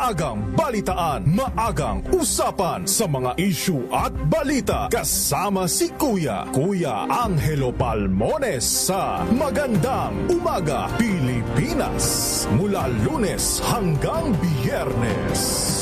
maagang balitaan, maagang usapan sa mga issue at balita. Kasama si Kuya Angelo Palmones sa Magandang Umaga Pilipinas. Mula Lunes hanggang Biyernes.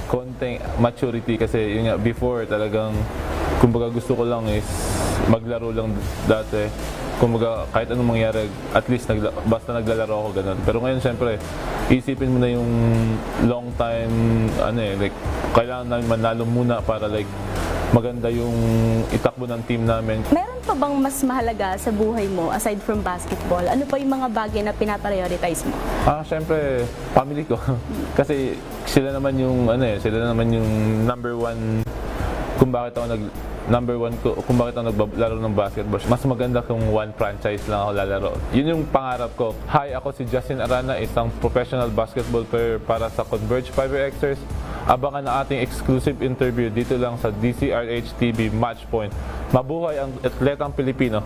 Konting maturity kasi yun nga, before talagang kumbaga gusto ko lang is maglaro lang dati, kumbaga kahit anong mangyari at least basta naglalaro ako ganun. Pero ngayon syempre isipin mo na yung long time like kailangan namin manalo muna para like maganda yung itakbo ng team namin. Meron pa bang mas mahalaga sa buhay mo aside from basketball? Ano pa yung mga bagay na pinaprioritize mo? Syempre family ko. Kasi sila naman yung number one kung bakit ako naglalaro ng basketball. Mas maganda kung one franchise lang ako lalaro. Yun yung pangarap ko. Hi, ako si Justin Arana, isang professional basketball player para sa Converge Fiber Xers. Abangan ang ating exclusive interview dito lang sa DZRH TV Matchpoint. Mabuhay ang atletang Pilipino.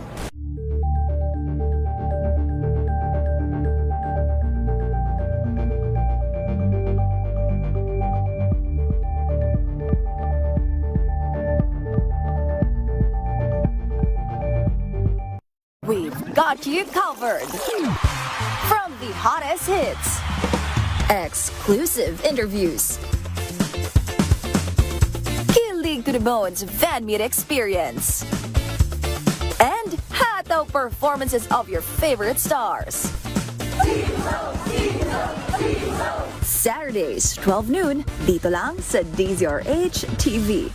We've got you covered. From the hottest hits, exclusive interviews, kilig to the bones fan meet experience, and hataw performances of your favorite stars. Saturdays, 12 noon, dito lang sa DZRH TV.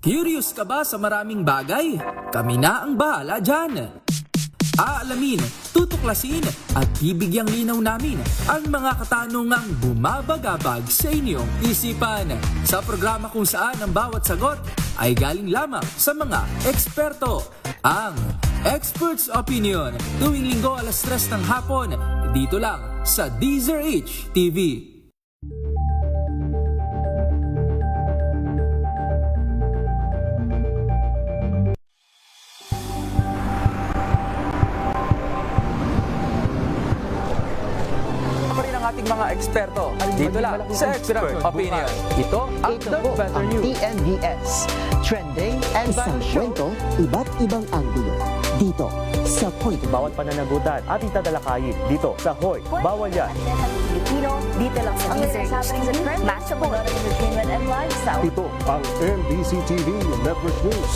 Curious ka ba sa maraming bagay? Kami na ang bahala dyan. Aalamin, tutuklasin at bibigyang linaw namin ang mga katanungang bumabagabag sa inyong isipan. Sa programa kung saan ang bawat sagot ay galing lamang sa mga eksperto. Ang Expert's Opinion, tuwing linggo 3:00 ng hapon, dito lang sa DZRH TV. Ating mga eksperto dito lang sa Expert Opinion. Ito ang The Better News. TNVS, trending and isang kwento, iba't ibang anggulo. Dito sa Point. Bawat pananagutan at itatalakihin dito sa Hoy. Bawal yan. Pilipino, dito lang sa DZRH TV, matchable entertainment and lifestyle. Ito ang NBC TV Network News.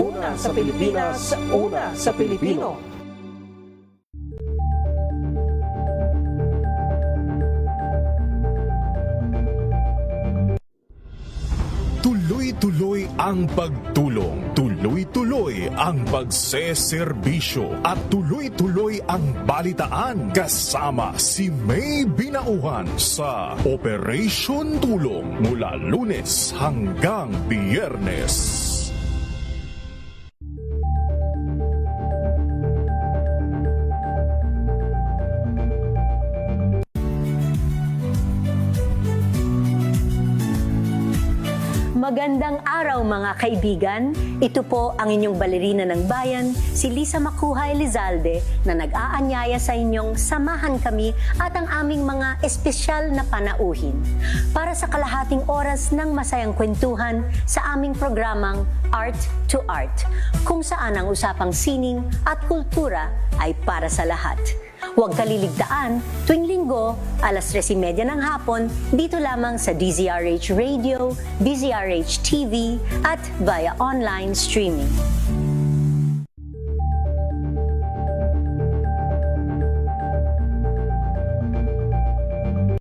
Una sa Pilipinas, una sa Pilipino. Tuloy-tuloy ang pagtulong, tuloy-tuloy ang pagseserbisyo at tuloy-tuloy ang balitaan kasama si May Binauhan sa Operation Tulong mula Lunes hanggang Biyernes. Magandang araw mga kaibigan. Ito po ang inyong balerina ng bayan, si Lisa Makuha Elizalde, na nag-aanyaya sa inyong samahan kami at ang aming mga espesyal na panauhin para sa kalahating oras ng masayang kwentuhan sa aming programang Art to Art, kung saan ang usapang sining at kultura ay para sa lahat. Huwag kaliligtaan, tuwing linggo, 3:30 ng hapon, dito lamang sa DZRH Radio, DZRH TV, at via online streaming.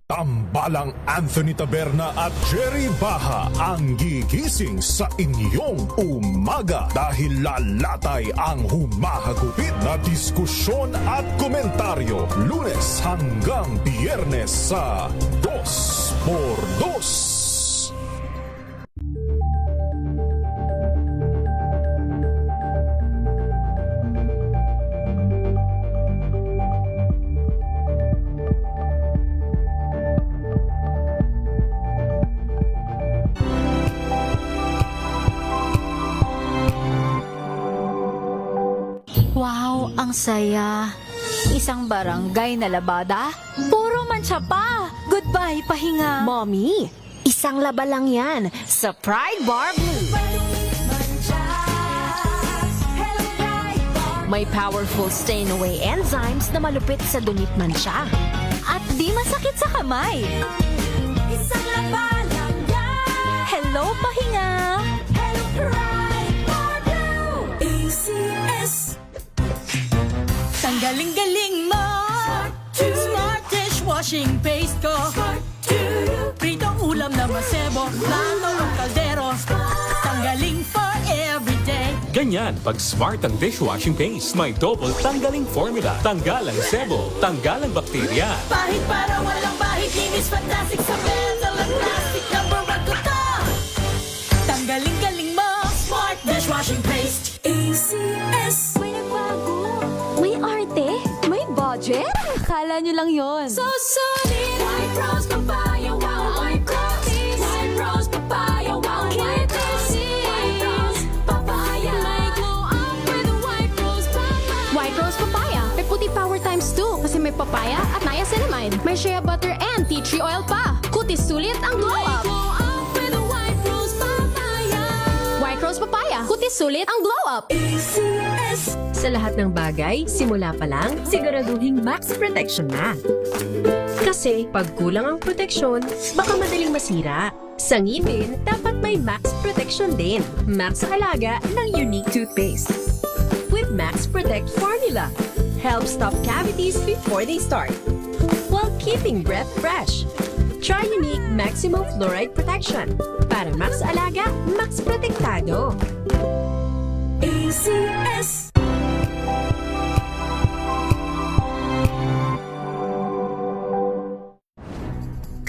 Tambalang Anthony Taberna at Jerry Baha ang gigising sa inyong umaga dahil lalatay ang humahagupit na diskusyon at komentaryo Lunes hanggang Biyernes sa 2x2. Wow, ang saya. Isang barangay na labada, puro mancha pa. Goodbye, pahinga. Mommy, isang laba lang yan sa Pride Bar Blue. May powerful stain-away enzymes na malupit sa dumit mancha. At di masakit sa kamay. Isang laba lang yan. Hello, pahinga. Hello, Pride Bar Blue. ACS. Tanggaling-galing mo. Smart dishwashing paste ko. Pritong ulam na masebo. Plano ng kaldero. Tanggaling for everyday. Ganyan pag smart ang dishwashing paste. May double tanggaling formula. Tanggal ang sebo. Tanggal ang bakterya. Pahit para walang bahid. Linis fantastic sa metal at plastic. Number one ko to. Tanggaling-galing mo. Smart dishwashing paste. ACS. May nagbago. May arte. May budget. Akala nyo lang yon. So solid. White Rose Papaya. Wow, White Rose. White Rose Papaya. Wow, White Rose. White Rose Papaya. May glow up with the White Rose Papaya. White Rose Papaya. May puti power times 2 kasi may papaya at niacinamide. May shea butter and tea tree oil pa. Kutis sulit ang glow up. Glow up with the White Rose Papaya. White Rose Papaya. Kutis sulit ang glow up. ACS. Sa lahat ng bagay, simula pa lang, siguraduhing max protection na. Kasi pag kulang ang proteksyon, baka madaling masira. Sa ngipin, dapat may max protection din. Max Alaga ng Unique Toothpaste. With Max Protect Formula, help stop cavities before they start, while keeping breath fresh. Try Unique Maximum Fluoride Protection. Para Max Alaga, Max Protektado. ACS.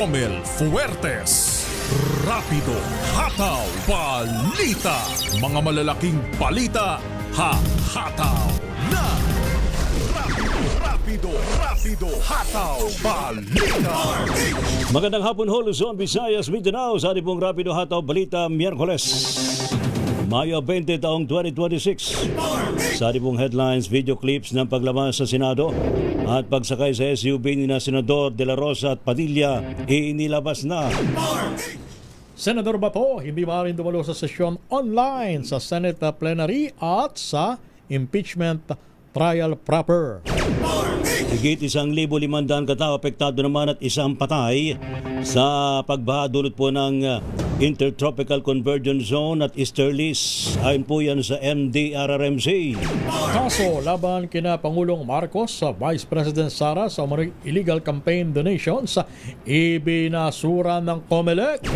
Omel Fuertes, Rapido, Hataw, Balita. Mga malalaking balita, hataw na. Rapido, Hataw, Balita. Magandang hapon ho, Luzon, Visayas, Mindanao. Sa ating pong Rapido Hataw Balita, Miyerkules, Mayo 20 taong 2026. Sa ating pong headlines, video clips ng paglabas sa Senado at pagsakay sa SUV ni na Senador De La Rosa at Padilla inilabas na. Senador Bato hindi maaaring dumalo sa sesyon online sa Senate plenary at sa impeachment trial proper. Higit 1,500 katao apektado naman at isang patay sa pagbaha dulot po ng Intertropical Convergence Zone at Easterlies. Ayon po yan sa MDRRMC. Kaso laban kina Pangulong Marcos sa Vice President Sara sa umaring illegal campaign donations ibinasura ng COMELEC.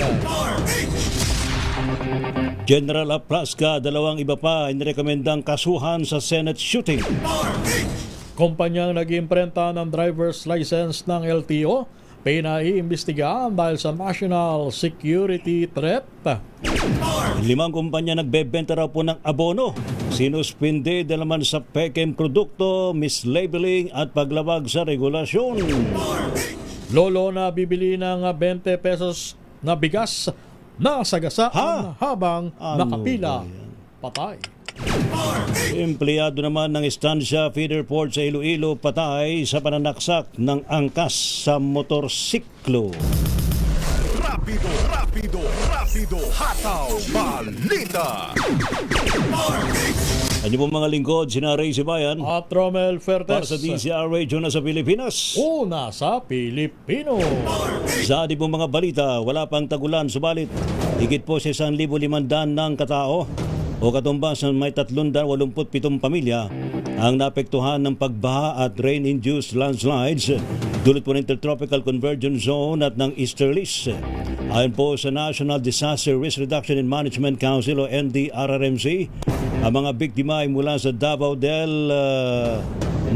General Aplaska, dalawang iba pa inirekomendang kasuhan sa Senate shooting. Kumpanyang nag-imprenta ng driver's license ng LTO pinaiimbestigahan dahil sa national security threat. 5 kumpanya nagbebenta raw po ng abono. Sinuspinde dahil naman sa peking produkto, mislabeling at paglabag sa regulasyon. Lolo na bibili ng 20 pesos na bigas na sagasaan habang nakapila. Patay. Empleyado naman ng estansya feeder port sa Iloilo patay sa pananaksak ng angkas sa motorsiklo. Rapido, Hataw, Balita. Ano po mga lingkod, sina Ray Sibayan at Romel Fertes para sa DCRH na sa Pilipinas. Una sa Pilipino. Sa ating pong mga balita, wala pang tagulan, subalit higit po sa 1,500 ng katao o katumbasan may 387 pamilya ang naapektuhan ng pagbaha at rain-induced landslides dulot po ng Intertropical Convergence Zone at ng Easterlies. Ayon po sa National Disaster Risk Reduction and Management Council o NDRRMC, ang mga biktima ay mula sa Davao del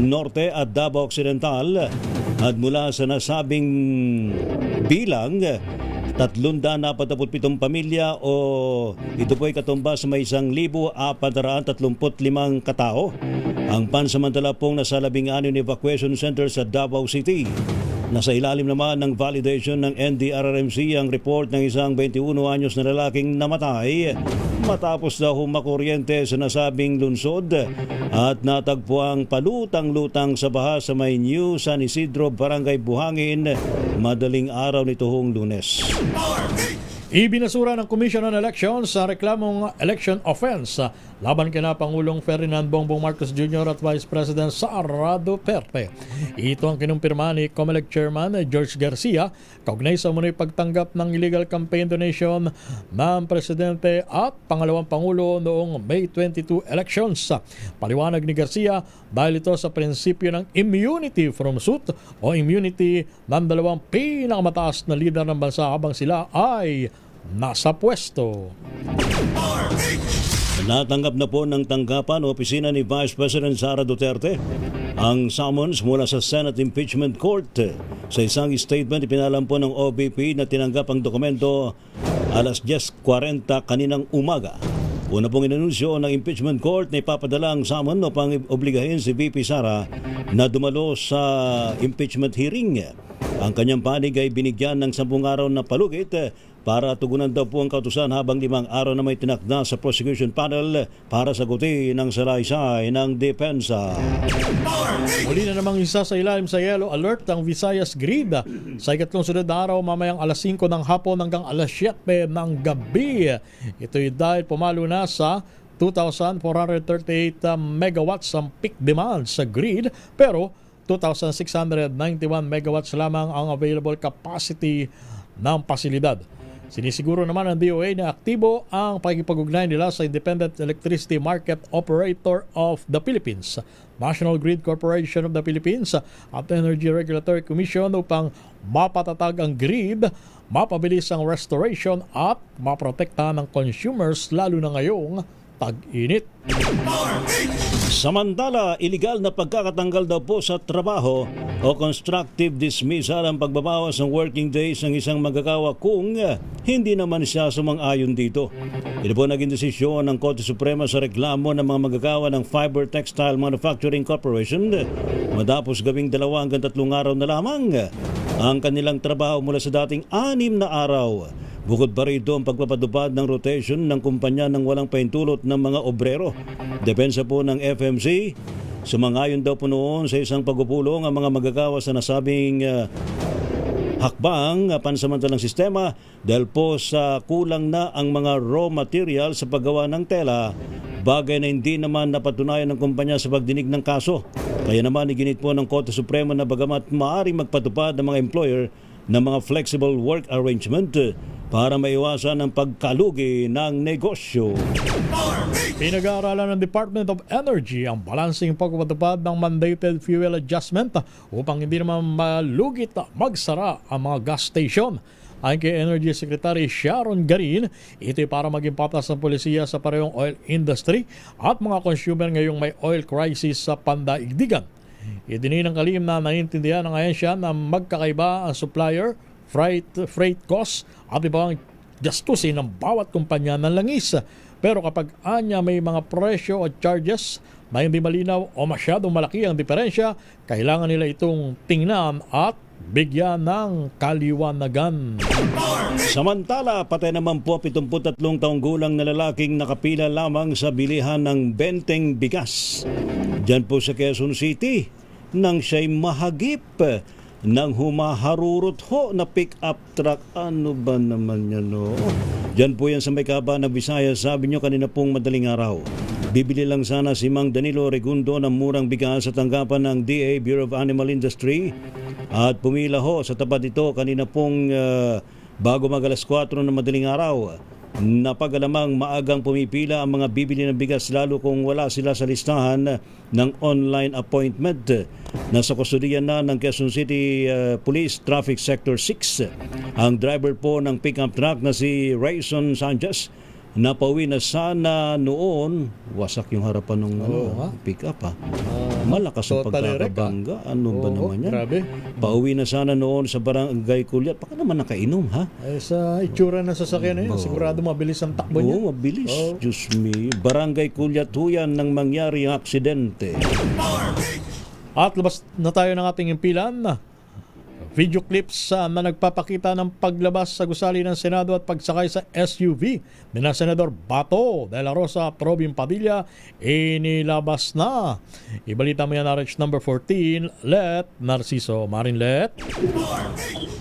Norte at Davao Occidental at mula sa nasabing bilang 347 pamilya o ito po ay katumbas sa may 1,435 katao. Ang pansamantala pong nasa 16 evacuation center sa Davao City. Nasa ilalim naman ng validation ng NDRRMC ang report ng isang 21 anyos na lalaking namatay matapos daw humakuryente sa nasabing lungsod at natagpuang palutang-lutang sa baha sa may New San Isidro, Barangay Buhangin, madaling araw nitong Lunes. Ibinasura ng Commission on Elections sa reklamong election offense laban kina Pangulong Ferdinand Bongbong Marcos Jr. at Vice President Sara Duterte. Ito ang kinumpirma ni COMELEC Chairman George Garcia kaugnay sa munay pagtanggap ng illegal campaign donation ng Presidente at Pangalawang Pangulo noong May 22 elections. Paliwanag ni Garcia dahil ito sa prinsipyo ng immunity from suit o immunity ng dalawang pinakamataas na leader ng bansa habang sila ay nasa pwesto. Natanggap na po ng tanggapan o opisina ni Vice President Sara Duterte ang summons mula sa Senate Impeachment Court. Sa isang statement, ipinalam po ng OVP na tinanggap ang dokumento alas 10:40 kaninang umaga. Una pong inanunsyo ng Impeachment Court na ipapadala ang summon upang obligahin si VP Sara na dumalo sa impeachment hearing. Ang kanyang panig ay binigyan ng 10 araw na palugit para tugunan daw po ang kautusan habang 5 araw na may tinakda sa prosecution panel para sagutin ang salaysay ng depensa. Muli na namang isa sa ilalim sa yellow alert ang Visayas Grid. Sa ikatlong sunod na araw mamayang alas 5 ng hapon hanggang alas 7 ng gabi. Ito'y dahil pumalo na sa 2,438 megawatts ang peak demand sa grid pero 2,691 megawatts lamang ang available capacity ng pasilidad. Sinisiguro naman ng DOA na aktibo ang pakikipag-ugnay nila sa Independent Electricity Market Operator of the Philippines, National Grid Corporation of the Philippines at Energy Regulatory Commission upang mapatatag ang grid, mapabilis ang restoration at maprotektahan ng consumers lalo na ngayong tag-init. Samantala, iligal na pagkakatanggal daw po sa trabaho o constructive dismissal ang pagbabawas ng working days ng isang manggagawa kung hindi naman siya sumang-ayon dito. Ito po naging desisyon ng Korte Suprema sa reklamo ng mga manggagawa ng Fiber Textile Manufacturing Corporation matapos gawing 2 hanggang 3 araw na lamang ang kanilang trabaho mula sa dating 6 na araw. Bukod pa rito ang pagpapatupad ng rotation ng kumpanya ng walang paintulot ng mga obrero. Depensa po ng FMC, sumangayon daw po noon sa isang pagpupulong ang mga magagawa sa nasabing hakbang pansamantalang sistema dahil po sa kulang na ang mga raw material sa paggawa ng tela, bagay na hindi naman napatunayan ng kumpanya sa pagdinig ng kaso. Kaya naman iginit po ng Korte Suprema na bagamat maaaring magpatupad ng mga employer ng mga flexible work arrangement para maiwasan ang pagkalugi ng negosyo. Pinag-aaralan ng Department of Energy ang balansing pagpapatupad ng mandated fuel adjustment upang hindi naman malugit magsara ang mga gas station. Ayon kay Energy Secretary Sharon Garin, ito ay para maging patas ng polisiya sa parehong oil industry at mga consumer ngayong may oil crisis sa pandaigdigan. Idinin ng kalim na naiintindihan ng ahensya na magkakaiba ang supplier, freight costs at ibang gastusin ng bawat kumpanya ng langis. Pero kapag anya may mga presyo o charges na hindi malinaw o masyadong malaki ang diferensya, kailangan nila itong tingnan at bigyan ng kaliwanagan. Samantala, patay naman po 73 taong gulang na lalaking nakapila lamang sa bilihan ng benteng bigas. Diyan po sa Quezon City, nang siya'y mahagip ng humaharurot ho na pick-up truck. Ano ba naman yan, no? Diyan po yan sa may Kaba ng Visayas. Sabi nyo kanina pong madaling araw. Bibili lang sana si Mang Danilo Regundo ng murang bigas sa tanggapan ng DA Bureau of Animal Industry at pumila ho sa tapat ito kanina pong bago mag alas 4 ng madaling araw. Napagalamang maagang pumipila ang mga bibili ng bigas lalo kung wala sila sa listahan ng online appointment. Nasa kustudiyan na ng Quezon City Police Traffic Sector 6 ang driver po ng pickup truck na si Rayson Sanchez. Napauwi na sana noon, wasak yung harapan ng pick-up malakas ang pagkakabangga. Ano ba naman yan? Grabe. Pauwi na sana noon sa Barangay Kulyat. Baka naman nakainom, ha? Sa itsura ng sasakyan na yun, sigurado mabilis ang takbo niya. Oo, mabilis. Diyos me. Barangay Kulyat yan nang mangyari ang aksidente. At labas na tayo ng ating impilan. Video clips na nagpapakita ng paglabas sa gusali ng Senado at pagsakay sa SUV ni na Senador Bato de la Rosa at Robin Padilla inilabas na. Ibalita mo yan RH number 14, Let Narciso Marinlet.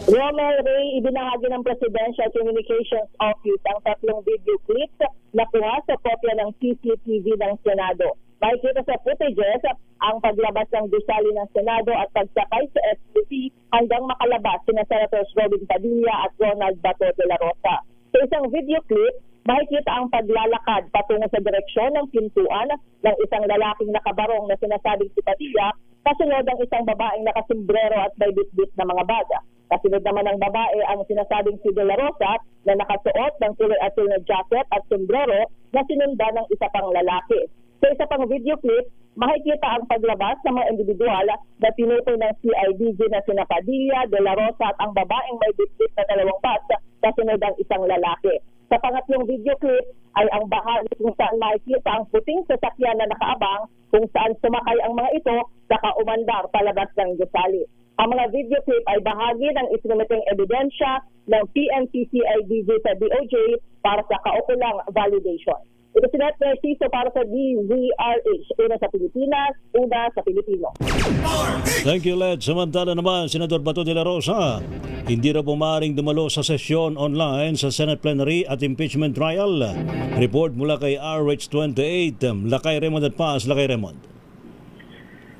Romel Ray, ibinahagi ng Presidential Communications Office ang 3 video clips na kuha sa kopya ng CCTV ng Senado. Makikita sa footages ang paglabas ng gusali ng Senado at pagsakay sa SUV hanggang makalabas sina Senators Robin Padilla at Ronald Bato de la Rosa. Sa isang video clip, makikita ang paglalakad patungo sa direksyon ng pintuan ng isang lalaking nakabarong na sinasabing si Padilla, kasunod ang isang babaeng nakasombrero at may bitbit na mga baga. Kasunod naman ng babae ang sinasabing si De La Rosa na nakasuot ng kulay asul na jacket at sombrero na sinundan ng isa pang lalaki. Sa isa pang video clip, makikita ang paglabas ng mga individual na tinukoy ng CIDG na sina Padilla, De La Rosa at ang babaeng may bitbit na 2 bus kasunod ang isang lalaki. Sa pangatlong video clip ay ang bahagi kung saan makikita ang puting sasakyan na nakaabang kung saan sumakay ang mga ito saka umandar palabas ng gusali. Ang mga video clip ay bahagi ng isinumiteng ebidensya ng PNP-CIDG sa DOJ para sa kaukulang validation. Ito si Net Narciso para sa DZRH. Una sa Pilipinas, una sa Pilipino. Thank you, Led. Samantala naman, Senador Bato de la Rosa, hindi raw pumaring dumalo sa sesyon online sa Senate Plenary at Impeachment Trial. Report mula kay RH28. Lakay Raymond at Paz. Lakay Raymond.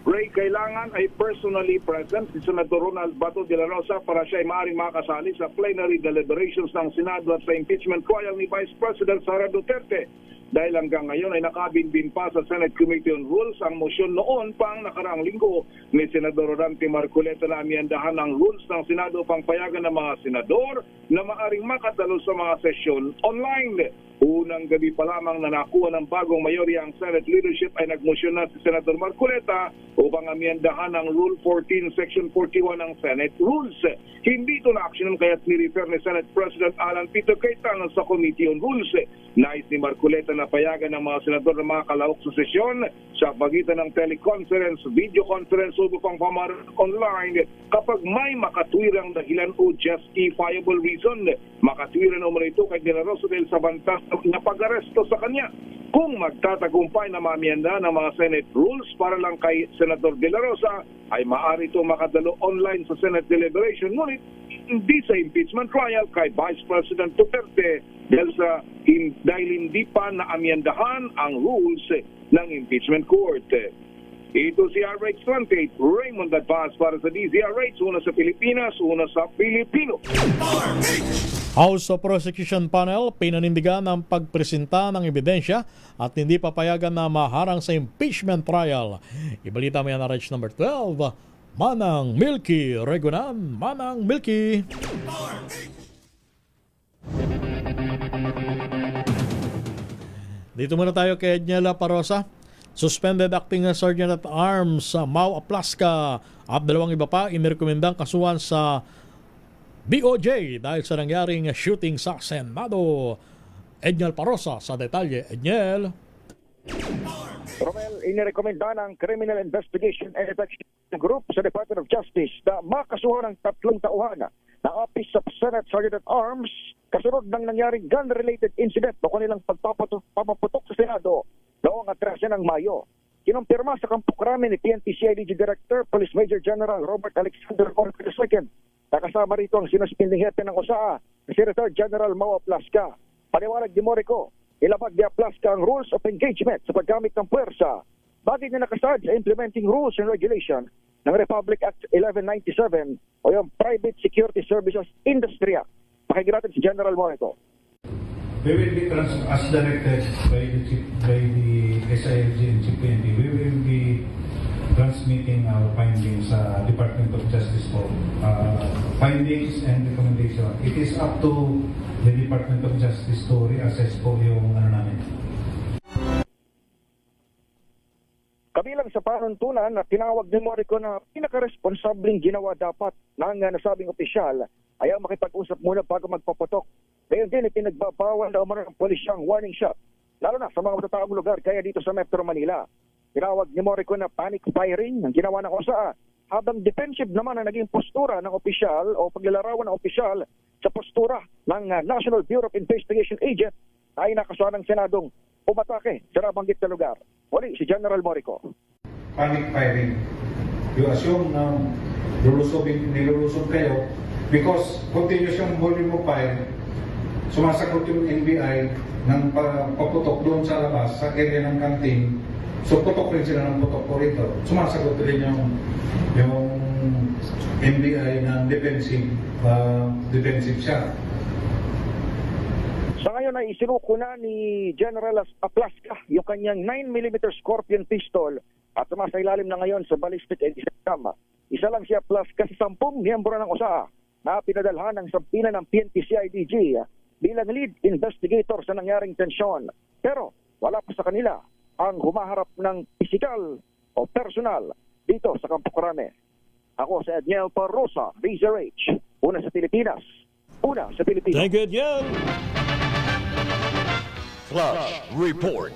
Ray, kailangan ay personally present si Senator Ronald Bato de la Rosa para siya ay maaaring makasali sa plenary deliberations ng Senado at sa impeachment trial ni Vice President Sara Duterte. Dahil hanggang ngayon ay nakabinbin pa sa Senate Committee on Rules ang motion noon pang nakaraang linggo ni Senador Rodante Marcoleta na amiyandahan ang rules ng Senado pang payagan ng mga senador na maaring makadalo sa mga sesyon online. Unang gabi pa lamang na nakuha ng bagong mayorya ang Senate leadership ay nagmosyon na si Senator Marcoleta upang amiyandahan ang Rule 14, Section 41 ng Senate Rules. Hindi ito na-actionan kaya't ni-refer ni Senate President Alan Peter Cayetano sa Committee on Rules. Nais ni Marcoleta na payagan ng mga senador na makalahok sa sesyon sa pagitan ng teleconference, video conference o upang pamaran online kapag may makatwirang dahilan o justifiable reason. Makatwiran o ito kay De La Rosa dahil sa bantas na pag-aresto sa kanya. Kung magtatagumpay na mamiyanda ng mga Senate rules para lang kay Senator De La Rosa, ay maaari ito makadalo online sa Senate deliberation. Ngunit hindi sa impeachment trial kay Vice President Duterte dahil hindi pa naamyandahan ang rules ng impeachment court. Ito si RH28, Raymond Advaz para sa DZRH, una sa Pilipinas, una sa Pilipino. House of Prosecution Panel pinanindigan ang pagpresenta ng ebidensya at hindi papayagan na maharang sa impeachment trial. Ibalita mo yan na RH number 12, Manang Milky Regunan. Manang Milky. Dito muna tayo kay Edniela Parosa. Suspended Acting Sergeant at Arms sa Mau Aplasca at 2 iba pa inirekomendang kasuhan sa DOJ dahil sa nangyaring shooting sa Senado. Edniel Parosa sa detalye. Edniel. Romel, inirekomenda ng Criminal Investigation and Detection Group sa Department of Justice na makasuhan ng 3 tauhan na Office of Senate Sergeant at Arms kasunod ng nangyaring gun-related incident o kanilang pagpapaputok sa Senado noong 13 ng Mayo. Kinumpirma sa Kampukrami ni PNP-CIDG Director Police Major General Robert Alexander Concord II. Nakasama rito ang sinuspinding hepe ng OSAA, si Retired General Mau Aplasca. Paniwalag ni Morico, ilabag ni Aplasca ang rules of engagement sa paggamit ng puwersa. Bagay na nakasad sa implementing rules and regulation ng Republic Act 1197 o yung Private Security Services Industry Act. Pakinggan natin si General Morico. we will be as directed by the SILG and CPNP, we will be transmitting our findings sa Department of Justice for findings and recommendation. It is up to the Department of Justice to reassess po yung namin. Kabilang sa panuntunan na tinawag ni Morico na pinaka-responsabling ginawa dapat ng nasabing opisyal ay ang makipag-usap muna bago magpaputok. Ngayon din ipinagbabawal na umano ng polisyang warning shot, lalo na sa mga matataong lugar kaya dito sa Metro Manila. Tinawag ni Morico na panic firing ang ginawa ng OSA, habang defensive naman ang naging postura ng opisyal o paglalarawan ng opisyal sa postura ng National Bureau of Investigation Agent ay nakasuhan ng Senadong umatake sa nabanggit na lugar. Muli si General Morico. Panic firing. You assume na nilulusog kayo because continuous yung volume of fire, sumasagot yung NBI ng paputok doon sa labas, sa area ng canteen. So putok rin sila ng putok po rito. Sumasagot rin yung NBI ng defensive shot. Sa ngayon ay isinuko na ni General Aplaska yung kanyang 9mm Scorpion pistol at sumasa ilalim na ngayon sa ballistic exam. Isa lang si Aplaska sa 10 miyembro ng OSA na pinadalhan ng sampinan ng PNP-CIDG bilang lead investigator sa nangyaring tensyon. Pero wala pa sa kanila ang humaharap ng pisikal o personal dito sa Campo Crame. Ako si Edniel Parrosa, Razor H. Una sa Pilipinas, una sa Pilipinas. Thank you, Edniel. Flash Report.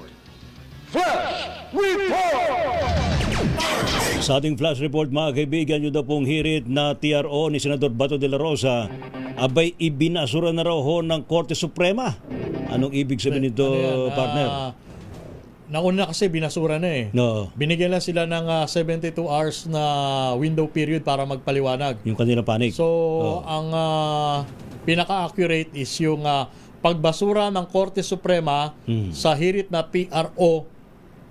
Flash Report! Sa ating flash report, mga kaibigan, yun daw pong hirit na TRO ni Senador Bato de la Rosa abay ibinasura na raw ho ng Korte Suprema. Anong ibig sabihin nito, partner? Nauna kasi binasura na eh. No. Binigyan lang sila ng 72 hours na window period para magpaliwanag. Yung kanilang panig. So, ang pinaka-accurate is yung pagbasura ng Korte Suprema sa hirit na PRO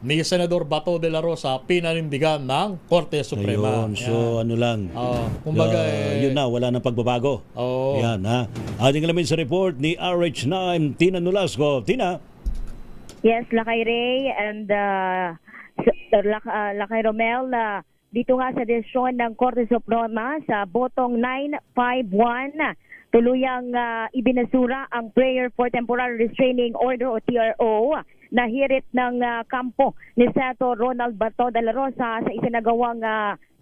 ni Senador Bato de la Rosa, pinanindigan ng Korte Suprema. Ayun, so ano lang. Kumbaga, yun na, wala nang pagbabago. Yan, ha. Ating alamin sa report ni RH9, Tina Nolasco. Tina? Yes, Lakay Ray and Lakay Romel, dito nga sa desisyon ng Korte Suprema sa botong 951, tuluyang ibinasura ang Prayer for Temporary Restraining Order o TRO na hirit ng kampo ni Senator Ronald Bato de la Rosa sa isinagawang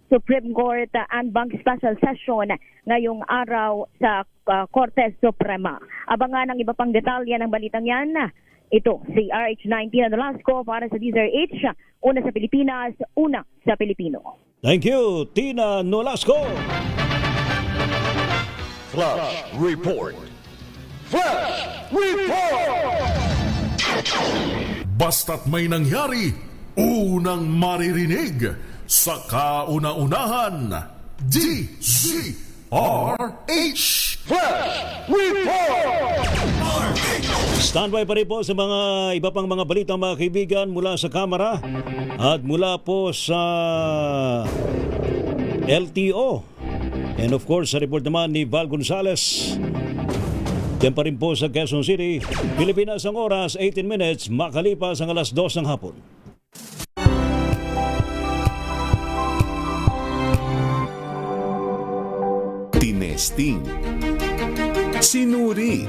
Supreme Court en banc special session ngayong araw sa Korte Suprema. Abangan ang iba pang detalye ng balitang yan. Ito si RH19 na Nolasco para sa DZRH, una sa Pilipinas, una sa Pilipino. Thank you, Tina Nolasco. Flash Report. Flash Report! Basta't may nangyari, unang maririnig sa kauna-unahan. DZRH Flash Report! Standby pa rin po sa mga iba pang mga balita, mga kaibigan, mula sa Kamara at mula po sa LTO. And of course, sa report naman ni Val Gonzales. Diyan pa rin po sa Quezon City, Pilipinas, ang oras 18 minutes makalipas ang alas 2 ng hapon. Tinesting, sinuri,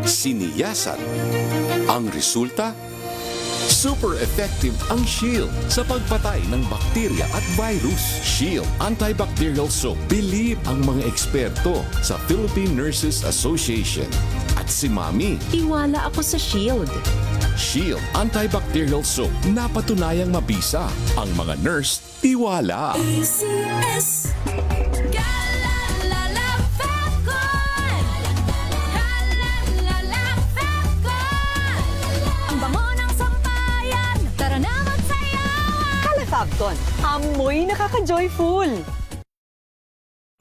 siniyasan. Ang resulta? Super effective ang Shield sa pagpatay ng bakterya at virus. Shield Antibacterial Soap. Believe ang mga eksperto sa Philippine Nurses Association. At si Mami. Tiwala ako sa Shield. Shield Antibacterial Soap. Napatunayang mabisa. Ang mga nurse, tiwala. ACS. Fabcon, amoy nakaka-joyful.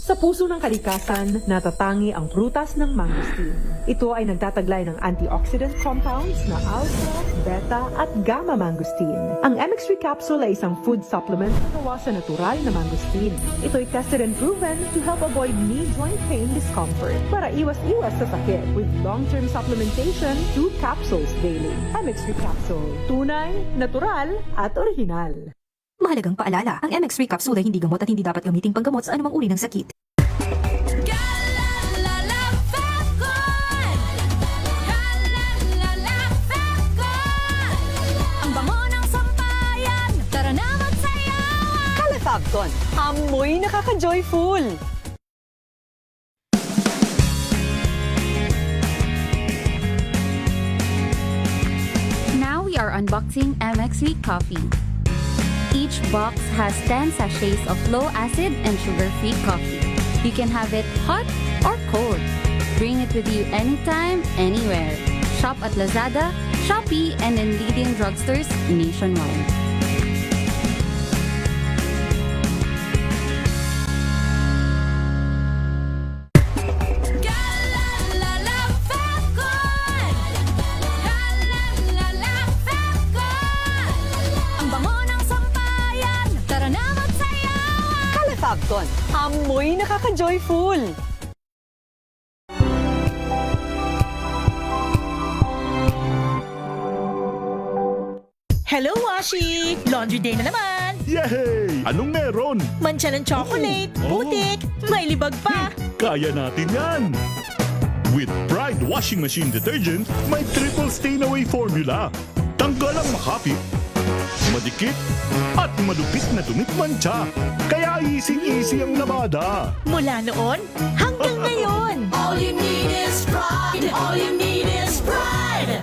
Sa puso ng kalikasan, natatangi ang prutas ng mangosteen. Ito ay nagtataglay ng antioxidant compounds na alpha, beta at gamma mangosteen. Ang MX3 capsule ay isang food supplement na gawa sa natural na mangosteen. Ito ay tested and proven to help avoid knee joint pain discomfort para iwas-iwas sa sakit with long-term supplementation 2 capsules daily. MX3 capsule. Tunay, natural at original. Mahalagang paalala, ang MX3 capsule ay hindi gamot at hindi dapat gamiting panggamot sa anumang uri ng sakit. Ang bango ng sampayan, tara na magsayawan! Calefabcon, amoy nakaka-joyful! Now we are unboxing MX3 coffee. Each box has 10 sachets of low acid and sugar-free coffee. You can have it hot or cold. Bring it with you anytime, anywhere. Shop at Lazada, Shopee, and in leading drugstores nationwide. Ang bango ng sampayan, tara na magsayawan! Calefabcon, amoy nakaka-joyful! Hello, Washi! Laundry day na naman! Yay! Anong meron? Mancha ng chocolate, putik, may libag pa! Kaya natin yan! With Pride Washing Machine Detergent, may triple stain-away formula. Tanggal ang makapit, madikit, at madupit na dumit-mancha. Kaya easy-easy ang labada. Mula noon hanggang ngayon! All you need is pride! All you need is pride!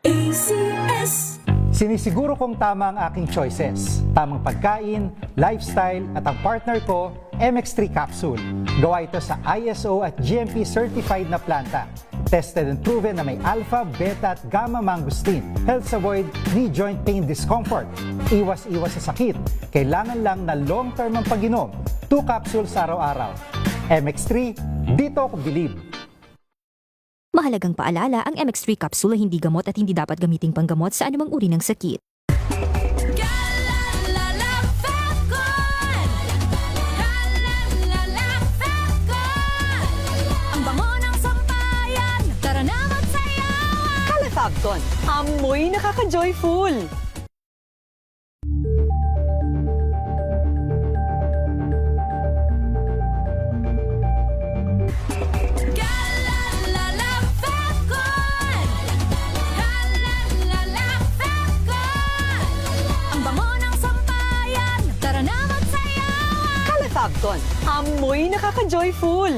ACS! Sinisiguro kong tama ang aking choices. Tamang pagkain, lifestyle, at ang partner ko, MX3 Capsule. Gawa ito sa ISO at GMP certified na planta. Tested and proven na may alpha, beta at gamma mangosteen. Helps avoid knee joint pain discomfort. Iwas-iwas sa sakit. Kailangan lang na long-term ang pag-inom. 2 capsules araw-araw. MX3, dito ako believe. Mahalagang paalala, ang MX3 capsule ay hindi gamot at hindi dapat gamiting panggamot sa anumang uri ng sakit. Ang bango ng sampayan, tara na magsayawan! Calefabcon, amoy nakaka-joyful! Ang bango ng sampayan, tara na magsayawan! Calefabcon, amoy nakaka-joyful!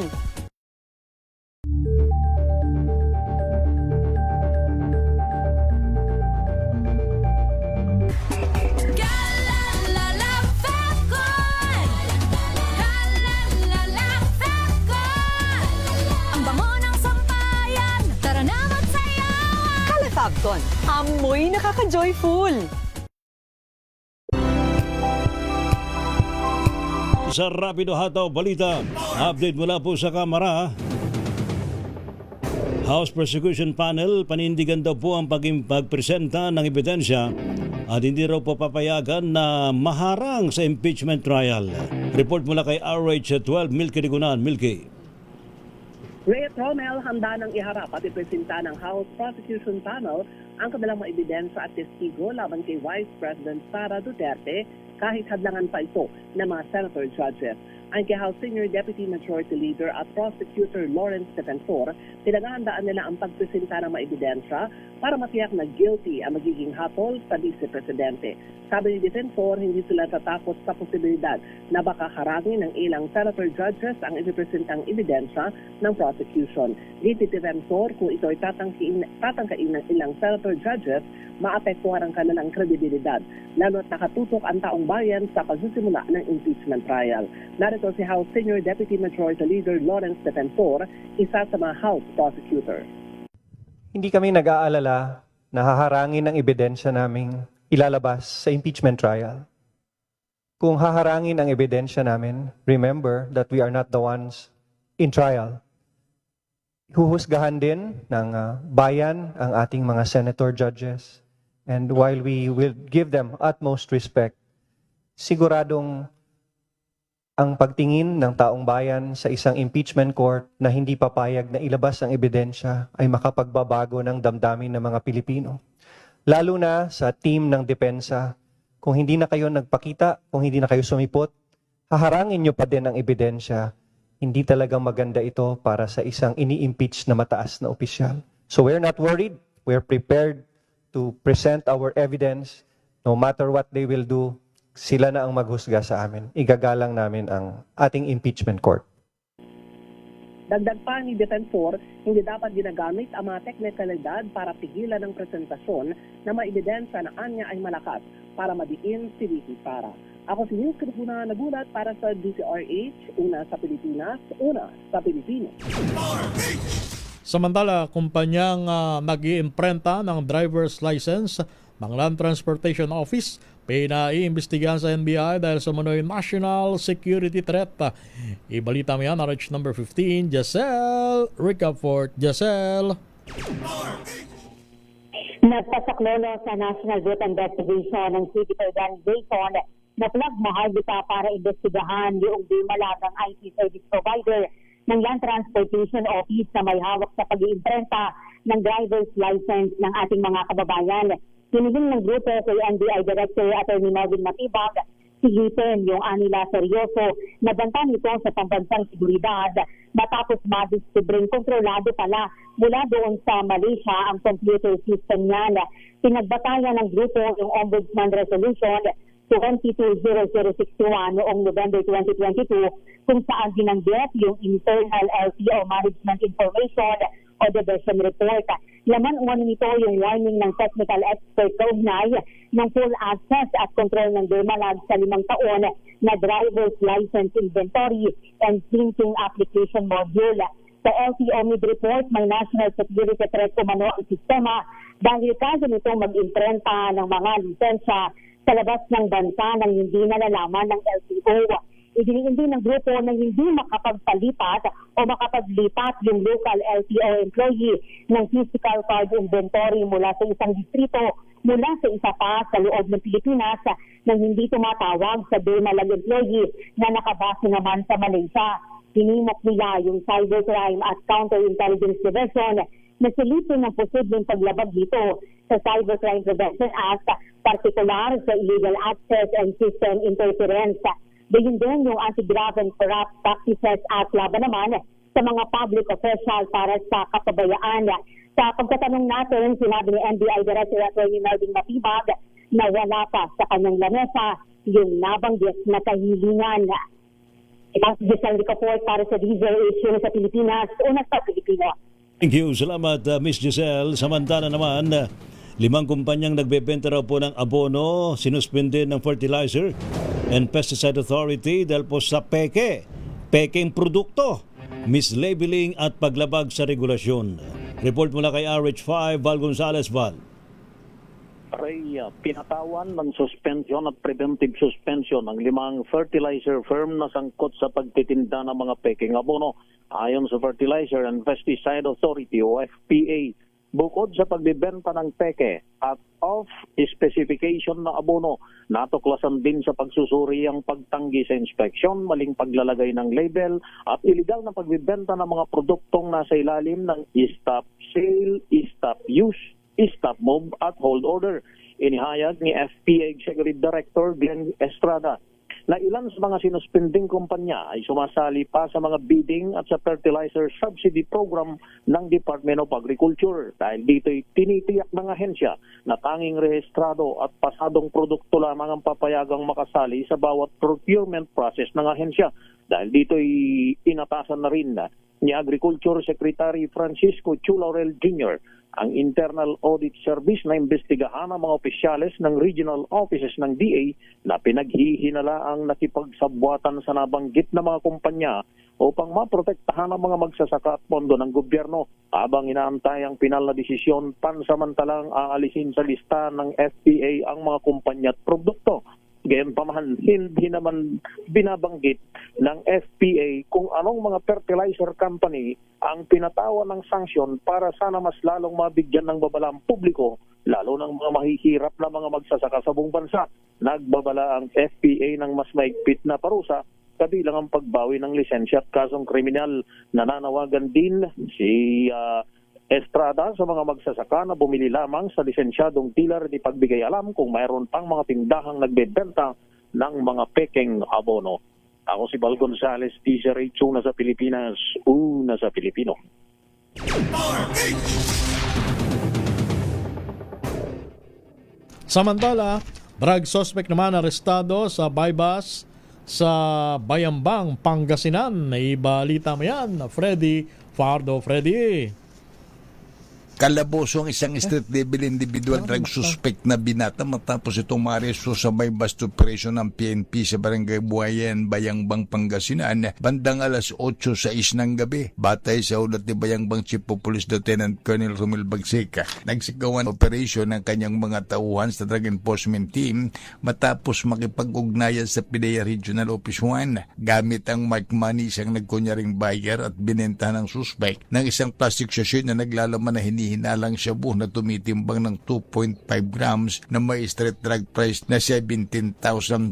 Ang bango ng sampayan, tara na magsayawan! Calefabcon, amoy nakaka-joyful! Sa Rapido Hataw Balita, update mula po sa Kamara. House Prosecution Panel, panindigan daw po ang pagpresenta ng ebidensya at hindi raw po papayagan na maharang sa impeachment trial. Report mula kay RH12, Milky Rigunan. Milky. Ray Romel handa nang iharap at ipresenta ng House Prosecution Panel ang kanilang mga ebidensya at testigo laban kay Vice President Sara Duterte kahit hadlangan pa ito ng mga senator judges. Ang kay House Senior Deputy Majority Leader at Prosecutor Lawrence Defensor, pinaghahandaan nila ang pagpresenta ng mga ebidensya para matiyak na guilty ang magiging hatol sa Vice Presidente. Sabi ni Defensor, hindi sila tatakot sa posibilidad na baka harangin ng ilang senator judges ang ipipresentang ebidensya ng prosecution. Dito Defensor, kung ito ay tatangkain ng ilang senator judges, maapektuhan ang kanilang kredibilidad, lalo't nakatutok ang taong bayan sa pagsisimula ng impeachment trial. Narito si House Senior Deputy Majority Leader Lawrence Defensor, isa sa mga House prosecutor. Hindi kami nag-aalala na haharangin ang ebidensya naming ilalabas sa impeachment trial. kung haharangin ang ebidensya namin, remember that we are not the ones in trial. Huhusgahan din ng bayan ang ating mga senator judges. And while we will give them utmost respect, siguradong ang pagtingin ng taong bayan sa isang impeachment court na hindi papayag na ilabas ang ebidensya ay makapagbabago ng damdamin ng mga Pilipino. Lalo na sa team ng depensa, kung hindi na kayo nagpakita, kung hindi na kayo sumipot, haharangin nyo pa din ang ebidensya. Hindi talagang maganda ito para sa isang ini-impeach na mataas na opisyal. So we're not worried. We're prepared to present our evidence. No matter what they will do, sila na ang maghusga sa amin. Igagalang namin ang ating impeachment court. Dagdag pa ni Defensor, hindi dapat ginagamit ang mga teknikalidad para pigilan ang presentasyon na maibidensya na anya ay malakas para madiin si Vicky Sara. Ako si News Kripuna, nagulat para sa DCRH, una sa Pilipinas, una sa Pilipino. Samantala, kumpanyang nag-iimprenta ng driver's license ng Land Transportation Office pinaiimbestigahan sa NBI dahil sa manoy national security threat. Ibalita mo yan, RH number 15, Giselle Ricafort. Giselle. Nagpasaklolo sa National Group Investigation ng City Organization na plagmahagita para imbestigahan yung di malagang IT service provider ng Land Transportation Office na may hawak sa pag-iimprenta ng driver's license ng ating mga kababayan. Hinihing ng grupo kay NBI Director Atty. Melvin Matibag, sigitin yung anila seryoso na banta nito sa pambansang seguridad matapos madiskubreng kontrolado pala mula doon sa Malaysia ang computer system niyan. Pinagbatayan ng grupo yung Ombudsman Resolution 220061 noong November 2022 kung saan binanggit yung internal LTO management information o the version report. Laman umano nito yung warning ng technical expert kaugnay ng full access at control ng DMALAG sa 5 taon na driver's license inventory and printing application module. Sa LTO mid-report, may national security threat umano ang sistema dahil kaso nitong mag-imprenta ng mga lisensya sa labas ng bansa nang hindi nalalaman ng LTO. Idiniindi ng grupo na hindi makapagpalipat o makapaglipat yung local LTO employee ng physical card inventory mula sa isang distrito mula sa isa pa sa loob ng Pilipinas nang hindi tumatawag sa DMALAG employee na nakabase naman sa Malaysia. Hinimok nila yung Cybercrime at Counterintelligence Division na silipin ng posibleng paglabag dito sa Cybercrime Prevention Act, partikular sa illegal access and system interference. Gayon din yung Anti-Graft and Corrupt Practices Act laban naman sa mga public official para sa kapabayaan. Sa pagtatanong natin, sinabi ni NBI Director Atty. Melvin Matibag na wala pa sa kanyang lamesa yung nabanggit na kahilingan. Itang Giselle Ricafort para sa DZH sa Pilipinas, una sa Pilipino. Thank you. Salamat, Miss Giselle. Samantala naman, 5 kumpanyang nagbebenta raw po ng abono, sinuspende ng Fertilizer and Pesticide Authority dahil po sa pekeng produkto, mislabeling at paglabag sa regulasyon. Report mula kay RH5, Val Gonzalez. Val. Ay pinatawan ng suspension at preventive suspension ng 5 fertilizer firm na sangkot sa pagtitinda ng mga pekeng abono. Ayon sa Fertilizer and Pesticide Authority o FPA, bukod sa pagbibenta ng peke at off-specification na abono, natuklasan din sa pagsusuri ang pagtanggi sa inspeksyon, maling paglalagay ng label at iligal na pagbibenta ng mga produktong nasa ilalim ng stop sale, stop use, stop move at hold order. Inihayag ni FPA Executive Director Glenn Estrada na ilan sa mga sinuspending kumpanya ay sumasali pa sa mga bidding at sa fertilizer subsidy program ng Department of Agriculture. Dahil dito'y tinitiyak ng ahensya na tanging rehistrado at pasadong produkto lamang ang papayagang makasali sa bawat procurement process ng ahensya. Dahil dito'y inatasan na rin ni Agriculture Secretary Francisco Chulaurel Jr. ang Internal Audit Service na imbestigahan ang mga opisyales ng regional offices ng DA na pinaghihinala ang nakipagsabwatan sa nabanggit na mga kumpanya upang maprotektahan ang mga magsasaka at pondo ng gobyerno. Habang inaantay ang pinal na desisyon, pansamantalang aalisin sa lista ng FPA ang mga kumpanya at produkto Gayunpaman, hindi naman binabanggit ng FPA kung anong mga fertilizer company ang pinatawan ng sanksyon para sana mas lalong mabigyan ng babala ang publiko, lalo ng mga mahihirap na mga magsasaka sa buong bansa. Nagbabala ang FPA ng mas maigpit na parusa, kabilang ang pagbawi ng lisensya at kasong kriminal. Nananawagan din si Estrada sa mga magsasaka na bumili lamang sa lisensyadong dealer at ipagbigay alam kung mayroon pang mga tindahang nagbebenta ng mga pekeng abono. Ako si Bal Gonzales, DZRH, una sa Pilipinas, una sa Pilipino. Samantala, drug suspect naman arestado sa bypass sa Bayambang, Pangasinan. Ibalita mo yan, Freddy Fardo. Freddy. Kalaboso ang isang street level individual drug suspect na binata matapos itong maaresto sa may bust operation ng PNP sa Barangay Buhayan, Bayangbang, Pangasinan bandang alas 8:06 ng gabi. Batay sa ulat ni Bayangbang Chief of Police Lieutenant Colonel Romel Bagseca, nagsagawan operation ng kanyang mga tauhan sa Drug Enforcement Team matapos makipag-ugnayan sa PDEA Regional Office 1. Gamit ang marked money, isang nagkunyaring buyer at binenta ng suspect ng isang plastic sachet na naglalaman na hinihinalang shabu na tumitimbang ng 2.5 grams na may street drug price na 17,000